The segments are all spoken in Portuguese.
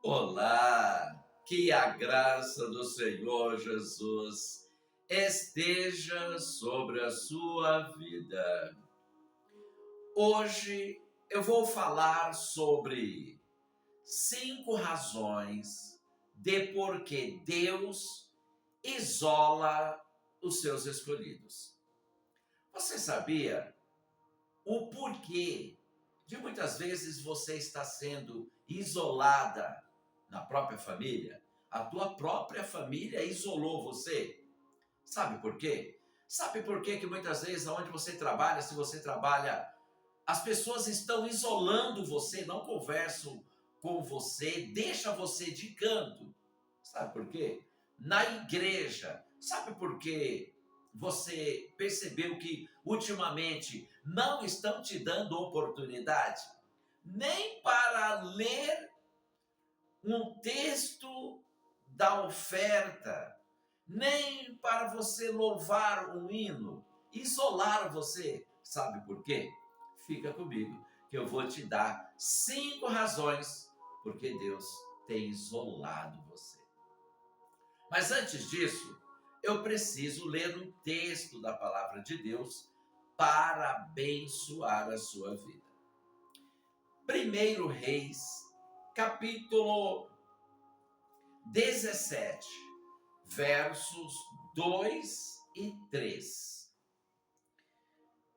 Olá, que a graça do Senhor Jesus esteja sobre a sua vida. Hoje eu vou falar sobre 5 razões de por que Deus isola os seus escolhidos. Você sabia o porquê de muitas vezes você está sendo isolada na própria família? A tua própria família isolou você. Sabe por quê? Sabe por quê que muitas vezes onde você trabalha, se você trabalha, as pessoas estão isolando você, não conversam com você, deixa você de canto. Sabe por quê? Na igreja, sabe por quê? Você percebeu que ultimamente não estão te dando oportunidade nem para ler um texto da oferta, nem para você louvar um hino, isolar você. Sabe por quê? Fica comigo, que eu vou te dar 5 razões porque Deus tem isolado você. Mas antes disso, eu preciso ler um texto da palavra de Deus para abençoar a sua vida. 1 Reis, capítulo 17, versos 2 e 3.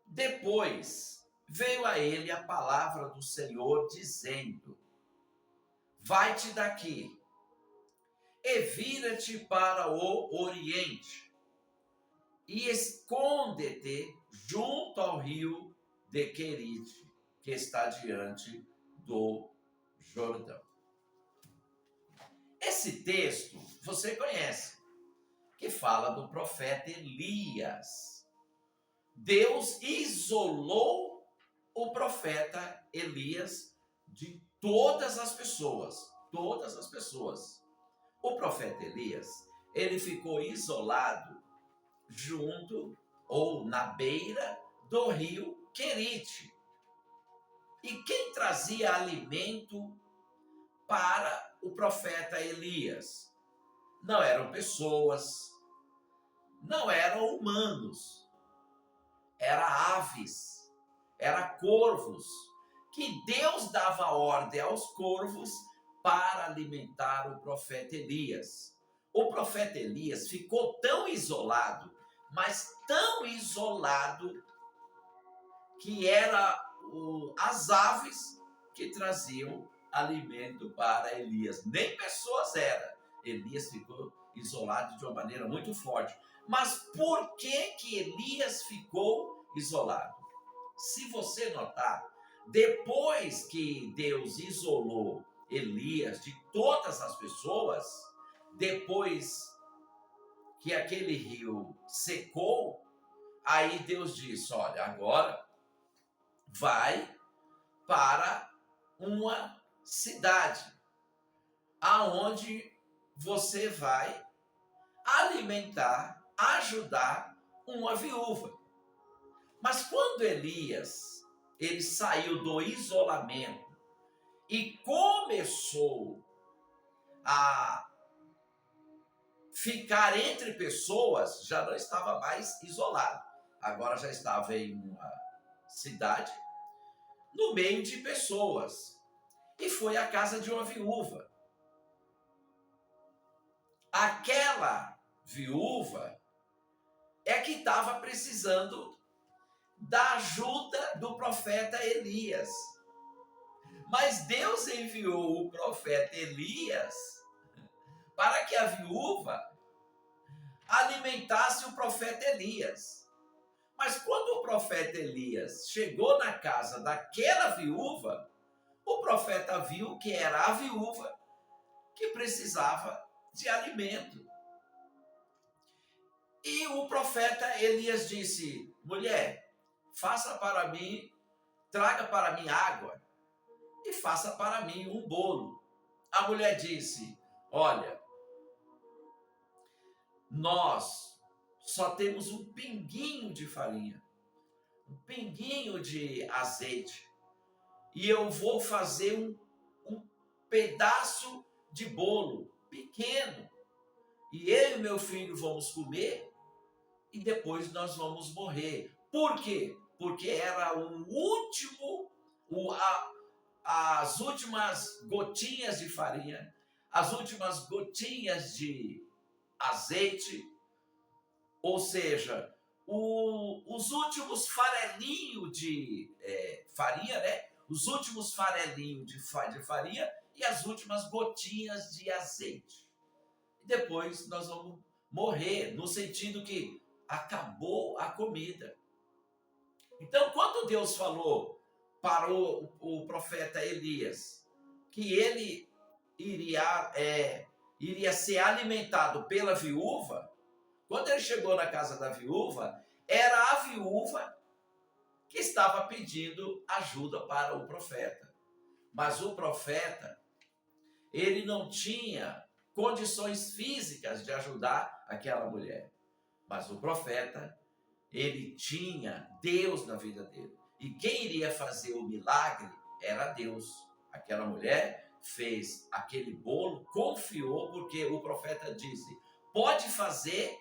Depois veio a ele a palavra do Senhor dizendo: vai-te daqui e vira-te para o oriente e esconde-te junto ao rio de Querite, que está diante do Jordão. Esse texto você conhece, que fala do profeta Elias. Deus isolou o profeta Elias de todas as pessoas, todas as pessoas. O profeta Elias, ele ficou isolado junto ou na beira do rio Querite. E quem trazia alimento para o profeta Elias? Não eram pessoas, não eram humanos, eram aves, eram corvos, que Deus dava ordem aos corvos para alimentar o profeta Elias. O profeta Elias ficou tão isolado, mas tão isolado, que era as aves que traziam alimento para Elias. Nem pessoas eram. Elias ficou isolado de uma maneira muito forte. Mas por que Elias ficou isolado? Se você notar, depois que Deus isolou Elias de todas as pessoas, depois que aquele rio secou, aí Deus disse: olha, agora vai para uma cidade aonde você vai alimentar, ajudar uma viúva. Mas quando Elias, ele saiu do isolamento e começou a ficar entre pessoas, já não estava mais isolado. Agora já estava em uma cidade, no meio de pessoas. E foi à casa de uma viúva. Aquela viúva é que estava precisando da ajuda do profeta Elias. Mas Deus enviou o profeta Elias para que a viúva alimentasse o profeta Elias. Mas quando o profeta Elias chegou na casa daquela viúva, o profeta viu que era a viúva que precisava de alimento. E o profeta Elias disse: mulher, faça para mim, traga para mim água e faça para mim um bolo. A mulher disse: olha, nós só temos um pinguinho de farinha, um pinguinho de azeite, e eu vou fazer um pedaço de bolo pequeno. E eu e meu filho vamos comer e depois nós vamos morrer. Por quê? Porque era o último, as últimas gotinhas de farinha, as últimas gotinhas de azeite, ou seja, os últimos farelinhos de farinha, né? Os últimos farelinhos de farinha e as últimas gotinhas de azeite. E depois nós vamos morrer, no sentido que acabou a comida. Então, quando Deus falou para o profeta Elias que ele iria ser alimentado pela viúva, quando ele chegou na casa da viúva, era a viúva que estava pedindo ajuda para o profeta. Mas o profeta, ele não tinha condições físicas de ajudar aquela mulher. Mas o profeta, ele tinha Deus na vida dele. E quem iria fazer o milagre era Deus. Aquela mulher fez aquele bolo, confiou, porque o profeta disse: pode fazer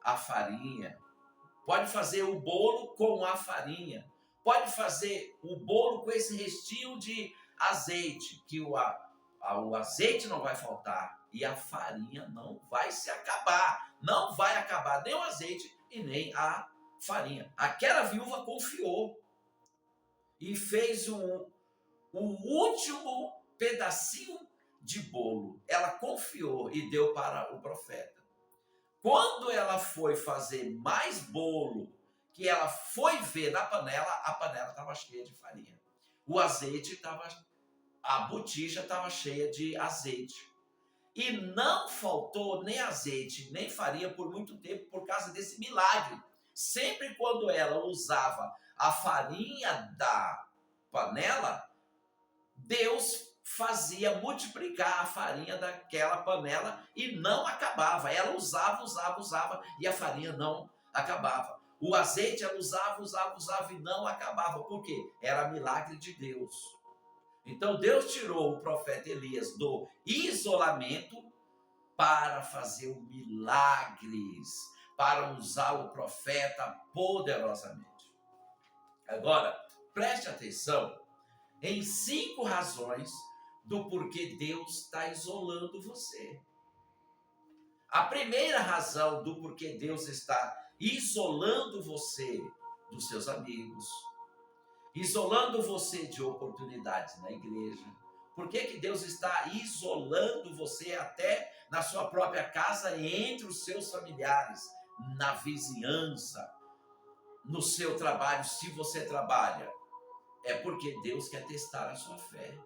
a farinha, pode fazer o bolo com a farinha, pode fazer o bolo com esse restinho de azeite, que o azeite não vai faltar e a farinha não vai se acabar. Não vai acabar nem o azeite e nem a farinha. Aquela viúva confiou e fez o último pedacinho de bolo. Ela confiou e deu para o profeta. Quando ela foi fazer mais bolo, que ela foi ver na panela, a panela estava cheia de farinha. O azeite estava, a botija estava cheia de azeite. E não faltou nem azeite, nem farinha por muito tempo por causa desse milagre. Sempre quando ela usava a farinha da panela, Deus fazia multiplicar a farinha daquela panela e não acabava. Ela usava e a farinha não acabava. O azeite ela usava e não acabava. Por quê? Era milagre de Deus. Então Deus tirou o profeta Elias do isolamento para fazer milagres, para usar o profeta poderosamente. Agora, preste atenção em 5 razões do porquê Deus está isolando você. A primeira razão do porquê Deus está isolando você dos seus amigos, isolando você de oportunidades na igreja. Por que Deus está isolando você até na sua própria casa, entre os seus familiares, na vizinhança, no seu trabalho, se você trabalha? É porque Deus quer testar a sua fé.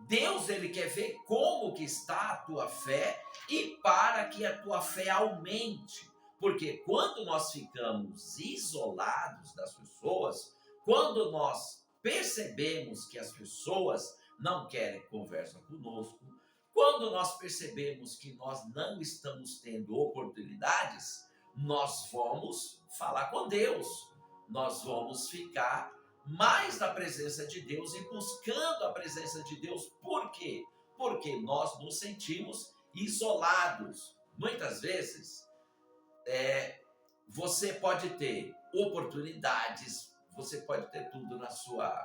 Deus, ele quer ver como que está a tua fé e para que a tua fé aumente. Porque quando nós ficamos isolados das pessoas, quando nós percebemos que as pessoas não querem conversa conosco, quando nós percebemos que nós não estamos tendo oportunidades, nós vamos falar com Deus, nós vamos ficar mais na presença de Deus e buscando a presença de Deus. Por quê? Porque nós nos sentimos isolados. Muitas vezes, você pode ter oportunidades, você pode ter tudo na sua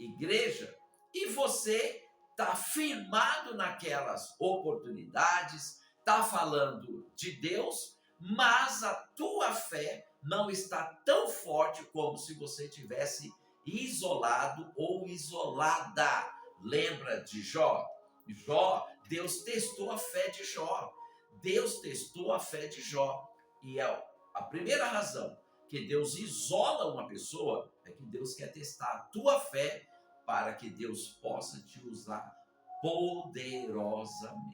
igreja e você está firmado naquelas oportunidades, está falando de Deus, mas a tua fé não está tão forte como se você tivesse isolado ou isolada. Lembra de Jó? Jó, Deus testou a fé de Jó. Deus testou a fé de Jó. E a primeira razão que Deus isola uma pessoa é que Deus quer testar a tua fé para que Deus possa te usar poderosamente.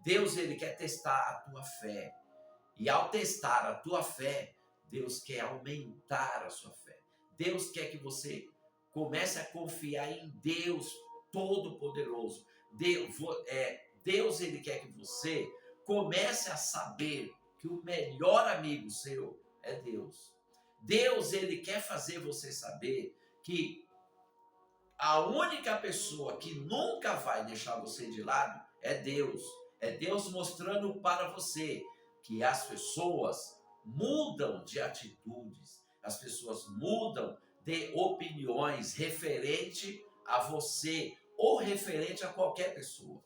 Deus, ele quer testar a tua fé. E ao testar a tua fé, Deus quer aumentar a sua fé. Deus quer que você comece a confiar em Deus Todo-Poderoso. Deus, ele quer que você comece a saber que o melhor amigo seu é Deus. Deus, ele quer fazer você saber que A única pessoa que nunca vai deixar você de lado é Deus. É Deus mostrando para você que as pessoas mudam de atitudes, as pessoas mudam de opiniões referente a você ou referente a qualquer pessoa.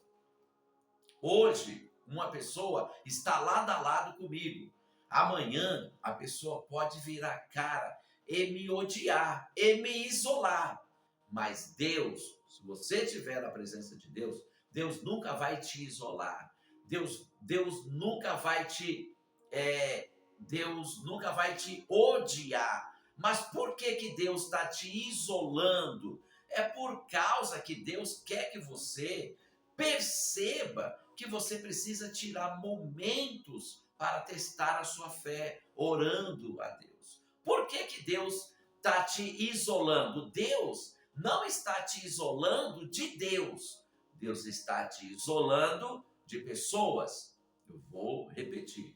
Hoje, uma pessoa está lado a lado comigo. Amanhã, a pessoa pode virar a cara e me odiar, e me isolar. Mas Deus, se você estiver na presença de Deus, Deus nunca vai te isolar. Deus nunca vai Deus nunca vai te odiar. Mas por que Deus está te isolando? É por causa que Deus quer que você perceba que você precisa tirar momentos para testar a sua fé, orando a Deus. Por que Deus está te isolando? Deus não está te isolando de Deus. Deus está te isolando de pessoas. Eu vou repetir.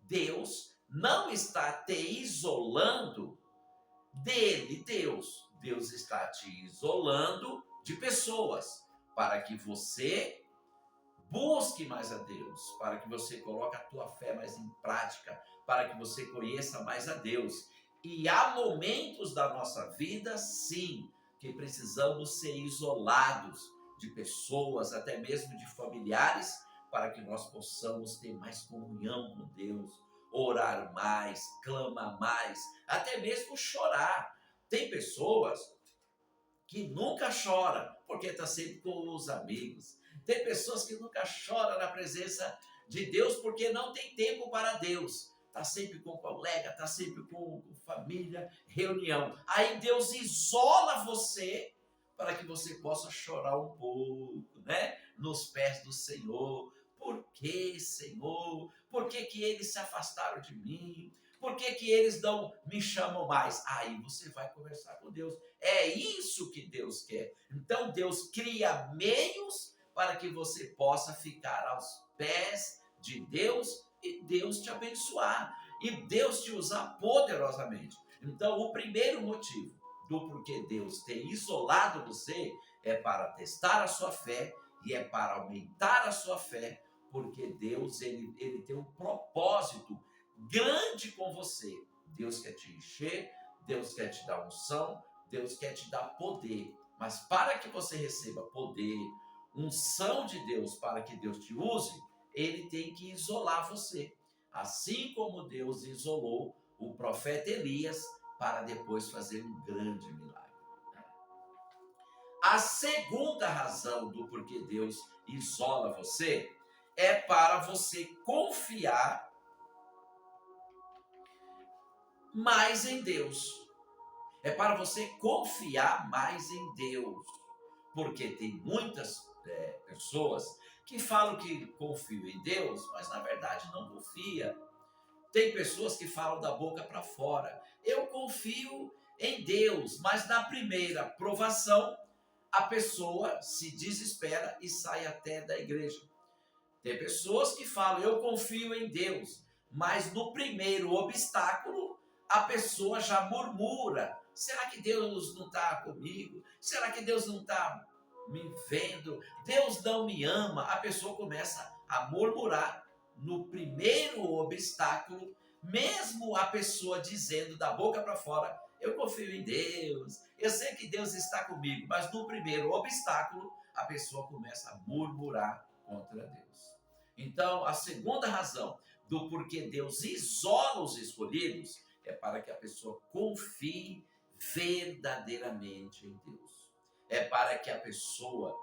Deus não está te isolando dele, Deus. Deus está te isolando de pessoas, para que você busque mais a Deus, para que você coloque a tua fé mais em prática, para que você conheça mais a Deus. E há momentos da nossa vida, sim, que precisamos ser isolados de pessoas, até mesmo de familiares, para que nós possamos ter mais comunhão com Deus, orar mais, clamar mais, até mesmo chorar. Tem pessoas que nunca choram, porque está sempre com os amigos. Tem pessoas que nunca choram na presença de Deus, porque não tem tempo para Deus. Está sempre com colega, está sempre com família, reunião. Aí Deus isola você para que você possa chorar um pouco, né? Nos pés do Senhor. Por que, Senhor? Por que eles se afastaram de mim? Por que eles não me chamam mais? Aí você vai conversar com Deus. É isso que Deus quer. Então Deus cria meios para que você possa ficar aos pés de Deus e Deus te abençoar. E Deus te usar poderosamente. Então o primeiro motivo do porquê Deus tem isolado você é para testar a sua fé e é para aumentar a sua fé, porque Deus ele tem um propósito grande com você. Deus quer te encher, Deus quer te dar unção, Deus quer te dar poder. Mas para que você receba poder, unção de Deus, para que Deus te use, ele tem que isolar você. Assim como Deus isolou o profeta Elias para depois fazer um grande milagre. A segunda razão do porquê Deus isola você é para você confiar mais em Deus. É para você confiar mais em Deus. Porque tem muitas pessoas que falam que confiam em Deus, mas na verdade não confia. Tem pessoas que falam da boca para fora. Eu confio em Deus, mas na primeira provação, a pessoa se desespera e sai até da igreja. Tem pessoas que falam, eu confio em Deus, mas no primeiro obstáculo, a pessoa já murmura. Será que Deus não está comigo? Será que Deus não está me vendo? Deus não me ama? A pessoa começa a murmurar no primeiro obstáculo, mesmo a pessoa dizendo da boca para fora, eu confio em Deus, eu sei que Deus está comigo, mas no primeiro obstáculo, a pessoa começa a murmurar contra Deus. Então, a segunda razão do porquê Deus isola os escolhidos é para que a pessoa confie verdadeiramente em Deus. É para que a pessoa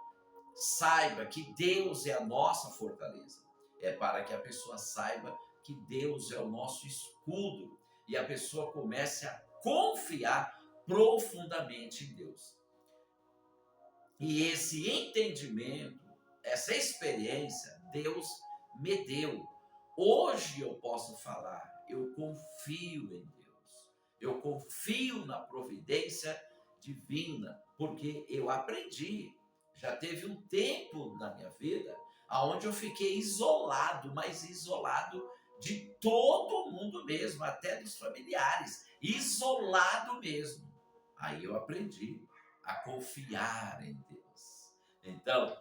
saiba que Deus é a nossa fortaleza. É para que a pessoa saiba que Deus é o nosso escudo. E a pessoa comece a confiar profundamente em Deus. E esse entendimento, essa experiência, Deus me deu. Hoje eu posso falar, eu confio em Deus. Eu confio na providência divina, porque eu aprendi. Já teve um tempo na minha vida onde eu fiquei isolado, mas isolado de todo mundo mesmo, até dos familiares. Isolado mesmo. Aí eu aprendi. a confiar em Deus. Então,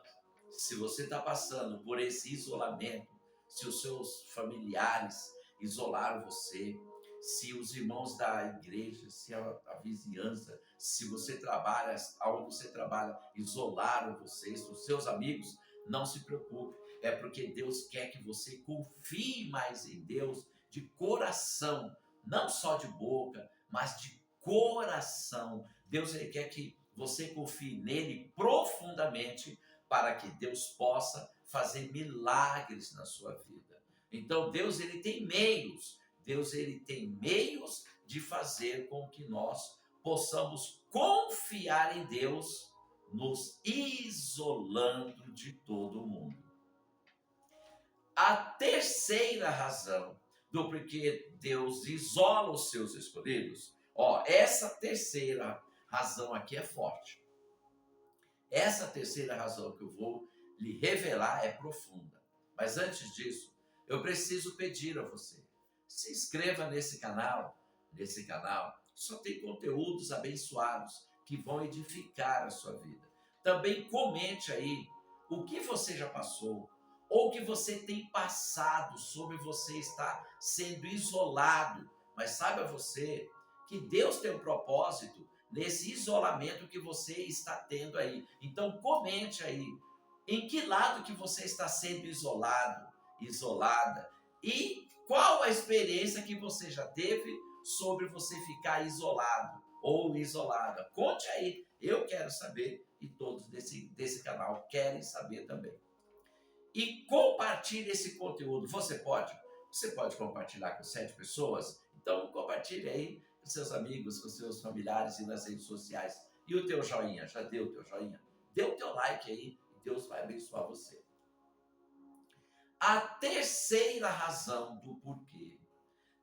se você está passando por esse isolamento, se os seus familiares isolaram você, se os irmãos da igreja, se a vizinhança, se você trabalha, aonde você trabalha, isolaram vocês, os seus amigos, não se preocupe, é porque Deus quer que você confie mais em Deus de coração, não só de boca, mas de coração. Deus ele quer que você confie nele profundamente para que Deus possa fazer milagres na sua vida. Então Deus ele tem meios, Deus ele tem meios de fazer com que nós possamos confiar em Deus, nos isolando de todo mundo. A terceira razão do porquê Deus isola os seus escolhidos, essa terceira razão aqui é forte. Essa terceira razão que eu vou lhe revelar é profunda. Mas antes disso, eu preciso pedir a você, se inscreva nesse canal. Nesse canal só tem conteúdos abençoados que vão edificar a sua vida. Também comente aí o que você já passou, ou o que você tem passado sobre você estar sendo isolado. Mas saiba você que Deus tem um propósito nesse isolamento que você está tendo aí. Então comente aí, em que lado que você está sendo isolado, isolada, e qual a experiência que você já teve sobre você ficar isolado ou isolada. Conte aí, eu quero saber e todos desse canal querem saber também. E compartilhe esse conteúdo. Você pode compartilhar com 7 pessoas? Então compartilhe aí com seus amigos, com seus familiares e nas redes sociais. E o teu joinha, já deu o teu joinha? Dê o teu like aí e Deus vai abençoar você. A terceira razão do porquê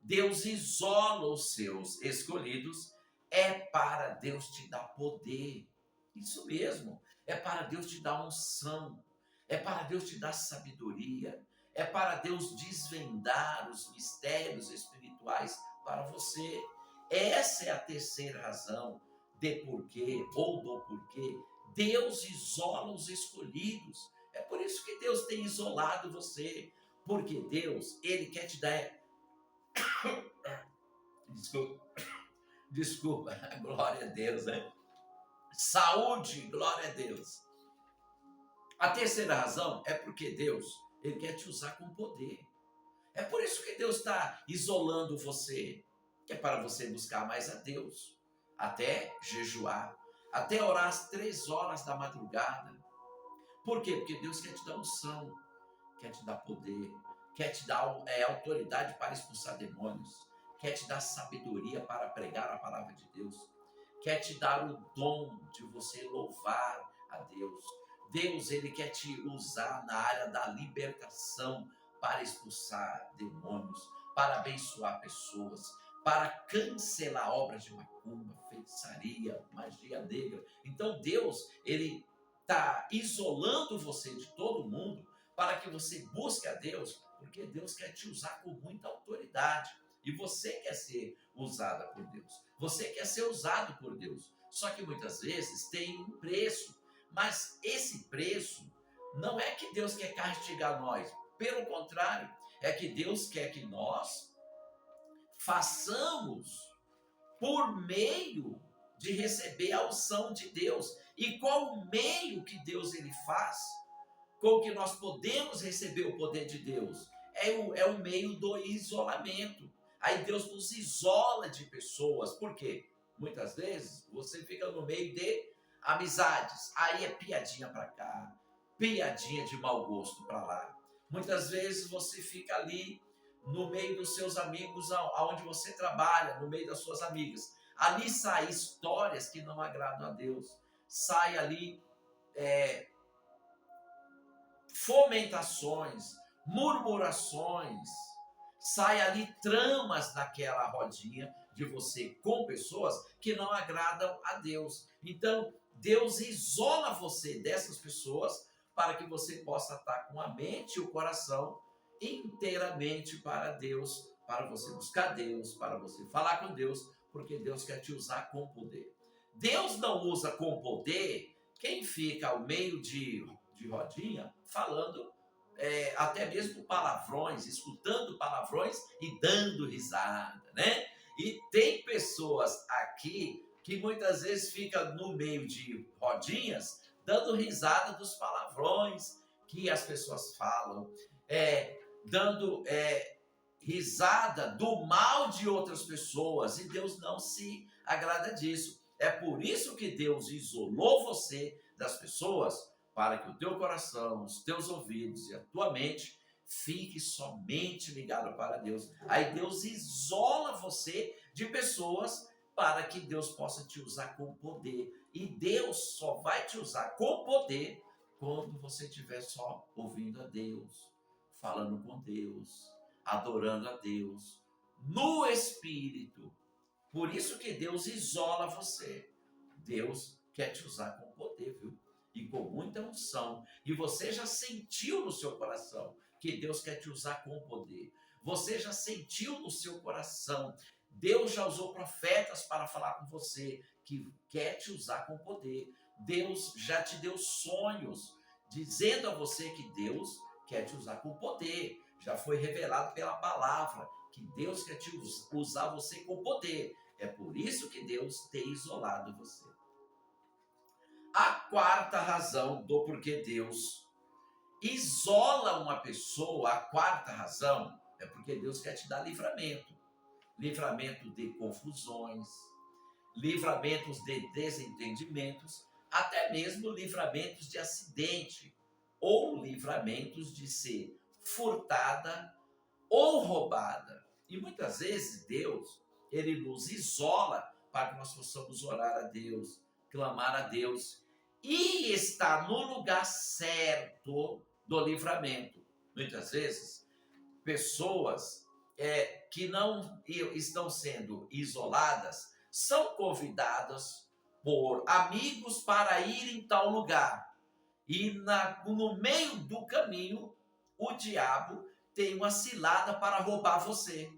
Deus isola os seus escolhidos é para Deus te dar poder. Isso mesmo, é para Deus te dar unção, é para Deus te dar sabedoria, é para Deus desvendar os mistérios espirituais para você. Essa é a terceira razão de porquê ou do porquê Deus isola os escolhidos. É por isso que Deus tem isolado você, porque Deus, ele quer te dar desculpa, glória a Deus, né? Saúde, glória a Deus. A terceira razão é porque Deus, ele quer te usar com poder. É por isso que Deus está isolando você, que é para você buscar mais a Deus, até jejuar, até orar às 3 horas da madrugada. Por quê? Porque Deus quer te dar unção, quer te dar poder, quer te dar autoridade para expulsar demônios, quer te dar sabedoria para pregar a palavra de Deus, quer te dar o dom de você louvar a Deus. Deus, ele quer te usar na área da libertação para expulsar demônios, para abençoar pessoas, para cancelar obras de macumba, feitiçaria, magia negra. Então Deus, ele está isolando você de todo mundo para que você busque a Deus, porque Deus quer te usar com muita autoridade. E você quer ser usada por Deus. Você quer ser usado por Deus. Só que muitas vezes tem um preço. Mas esse preço não é que Deus quer castigar nós. Pelo contrário, é que Deus quer que nós façamos por meio de receber a unção de Deus. E qual o meio que Deus ele faz com que nós podemos receber o poder de Deus? É o meio do isolamento. Aí Deus nos isola de pessoas. Por quê? Muitas vezes você fica no meio de amizades. Aí é piadinha para cá, piadinha de mau gosto para lá. Muitas vezes você fica ali no meio dos seus amigos, aonde você trabalha, no meio das suas amigas. Ali saem histórias que não agradam a Deus. Sai ali fomentações, murmurações, sai ali tramas naquela rodinha de você com pessoas que não agradam a Deus. Então, Deus isola você dessas pessoas para que você possa estar com a mente e o coração inteiramente para Deus, para você buscar Deus, para você falar com Deus, porque Deus quer te usar com poder. Deus não usa com poder quem fica ao meio de rodinha falando até mesmo palavrões, escutando palavrões e dando risada, né? E tem pessoas aqui que muitas vezes ficam no meio de rodinhas dando risada dos palavrões que as pessoas falam, dando risada do mal de outras pessoas, e Deus não se agrada disso. É por isso que Deus isolou você das pessoas, para que o teu coração, os teus ouvidos e a tua mente fique somente ligado para Deus. Aí Deus isola você de pessoas para que Deus possa te usar com poder. E Deus só vai te usar com poder quando você estiver só ouvindo a Deus, falando com Deus, adorando a Deus, no Espírito. Por isso que Deus isola você. Deus quer te usar com poder, viu? E com muita unção. E você já sentiu no seu coração que Deus quer te usar com poder. Você já sentiu no seu coração. Deus já usou profetas para falar com você, que quer te usar com poder. Deus já te deu sonhos, dizendo a você que Deus quer te usar com poder. Já foi revelado pela palavra que Deus quer te usar você com poder. É por isso que Deus tem isolado você. A quarta razão do porquê Deus isola uma pessoa, a quarta razão, é porque Deus quer te dar livramento. Livramento de confusões, livramentos de desentendimentos, até mesmo livramentos de acidente, ou livramentos de ser furtada ou roubada. E muitas vezes Deus, ele nos isola para que nós possamos orar a Deus, clamar a Deus e estar no lugar certo do livramento. Muitas vezes, pessoas que não estão sendo isoladas são convidadas por amigos para ir em tal lugar. E no meio do caminho, o diabo tem uma cilada para roubar você.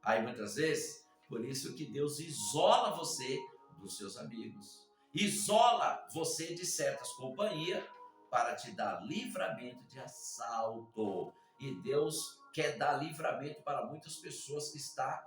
Aí muitas vezes, por isso que Deus isola você dos seus amigos. Isola você de certas companhias para te dar livramento de assalto. E Deus quer dar livramento para muitas pessoas que estão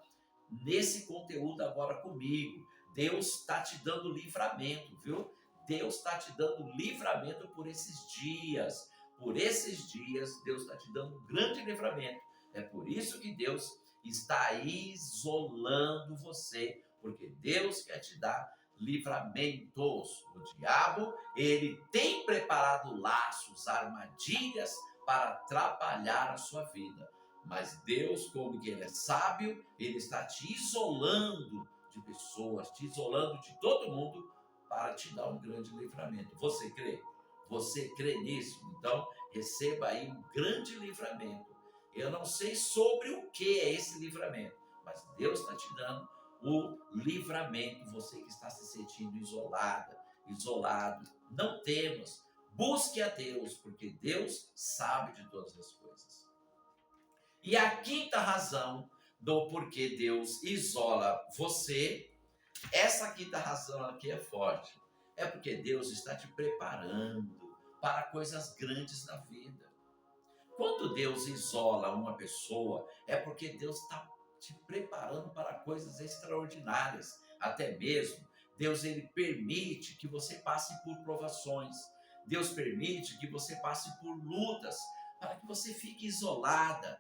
nesse conteúdo agora comigo. Deus está te dando livramento, viu? Deus está te dando livramento por esses dias. Por esses dias, Deus está te dando um grande livramento. É por isso que Deus está isolando você, porque Deus quer te dar livramentos. O diabo, ele tem preparado laços, armadilhas para atrapalhar a sua vida. Mas Deus, como que ele é sábio, ele está te isolando de pessoas, te isolando de todo mundo para te dar um grande livramento. Você crê? Você crê nisso? Então, receba aí um grande livramento. Eu não sei sobre o que é esse livramento, mas Deus está te dando o livramento. Você que está se sentindo isolada, isolado, não temas. Busque a Deus, porque Deus sabe de todas as coisas. E a quinta razão do porquê Deus isola você, essa quinta razão aqui é forte. É porque Deus está te preparando para coisas grandes na vida. Quando Deus isola uma pessoa, é porque Deus está te preparando para coisas extraordinárias. Até mesmo, Deus ele permite que você passe por provações. Deus permite que você passe por lutas, para que você fique isolado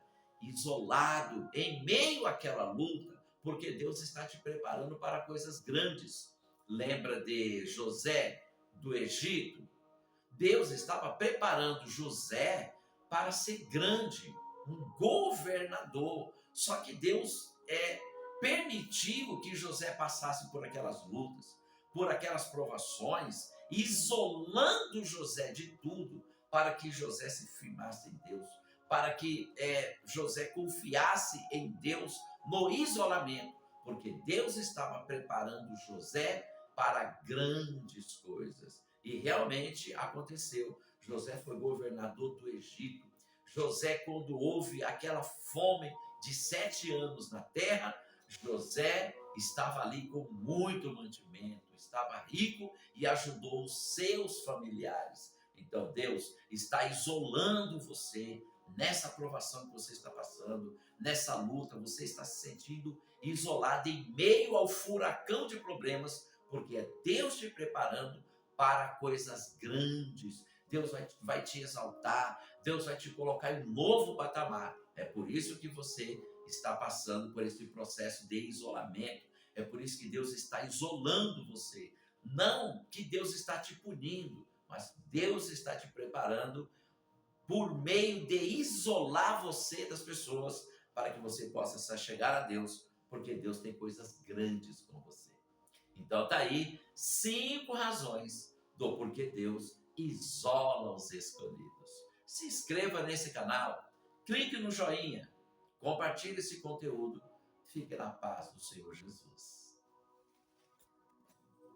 em meio àquela luta, porque Deus está te preparando para coisas grandes. Lembra de José do Egito? Deus estava preparando José para ser grande, um governador. Só que Deus permitiu que José passasse por aquelas lutas, por aquelas provações, isolando José de tudo, para que José se firmasse em Deus, para que José confiasse em Deus no isolamento, porque Deus estava preparando José para grandes coisas. E realmente aconteceu. José foi governador do Egito. José, quando houve aquela fome de 7 anos na terra, José estava ali com muito mantimento, estava rico e ajudou os seus familiares. Então Deus está isolando você nessa provação que você está passando, nessa luta, você está se sentindo isolado em meio ao furacão de problemas, porque é Deus te preparando para coisas grandes. Deus vai te exaltar, Deus vai te colocar em um novo patamar. É por isso que você está passando por esse processo de isolamento. É por isso que Deus está isolando você. Não que Deus está te punindo, mas Deus está te preparando por meio de isolar você das pessoas para que você possa se chegar a Deus, porque Deus tem coisas grandes com você. Então tá aí 5 razões do porquê Deus isola os escolhidos. Se inscreva nesse canal, clique no joinha, compartilhe esse conteúdo. Fique na paz do Senhor Jesus.